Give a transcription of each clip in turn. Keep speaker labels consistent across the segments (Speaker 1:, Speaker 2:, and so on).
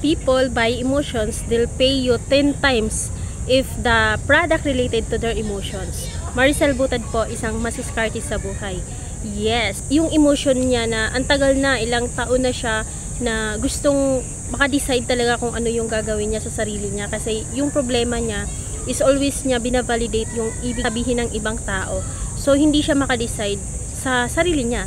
Speaker 1: people buy emotions, they'll pay you 10 times if the product related to their emotions. Maricel Butad po, isang masiskarte sa buhay. Yes, yung emotion niya na ang tagal na, ilang taon na siya na gustong maka-decide talaga kung ano yung gagawin niya sa sarili niya. Kasi yung problema niya is always niya binavalidate yung ibig sabihin ng ibang tao. So, hindi siya maka-decide sa sarili niya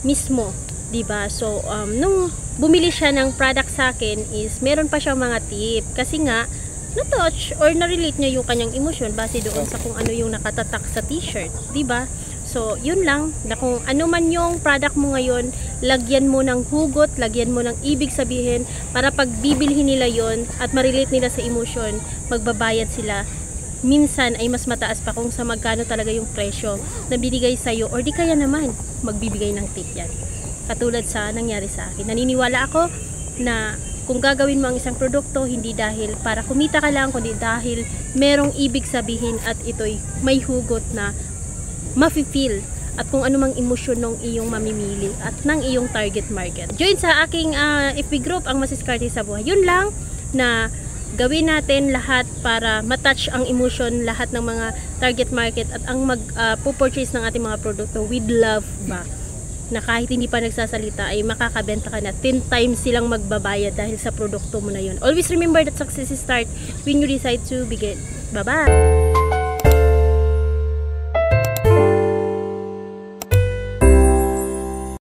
Speaker 1: mismo. Diba? So, nung bumili siya ng product sa akin is meron pa siyang mga tip. Kasi nga, na-touch or na-relate niya yung kanyang emosyon base doon sa kung ano yung nakatatak sa t-shirt. Diba? So, yun lang, na kung ano man yung product mo ngayon, lagyan mo ng hugot, lagyan mo ng ibig sabihin, para pag bibilhin nila yon at ma-relate nila sa emosyon, magbabayad sila. Minsan ay mas mataas pa kung sa magkano talaga yung presyo na binigay sa'yo, or di kaya naman, magbibigay ng tip yan. Katulad sa nangyari sa akin. Naniniwala ako na kung gagawin mo ang isang produkto, hindi dahil para kumita ka lang, kundi dahil merong ibig sabihin at ito'y may hugot na mafe-feel at kung ano mang emosyon ng iyong mamimili at ng iyong target market. Join sa aking FB group, ang Masiskarte sa Buhay. Yun lang na gawin natin lahat para matouch ang emosyon lahat ng mga target market at ang mag-purchase ng ating mga produkto with love ba, na kahit hindi pa nagsasalita ay makakabenta ka na 10 times silang magbabayad dahil sa produkto mo na yun. Always remember that success starts when you decide to begin. Bye-bye!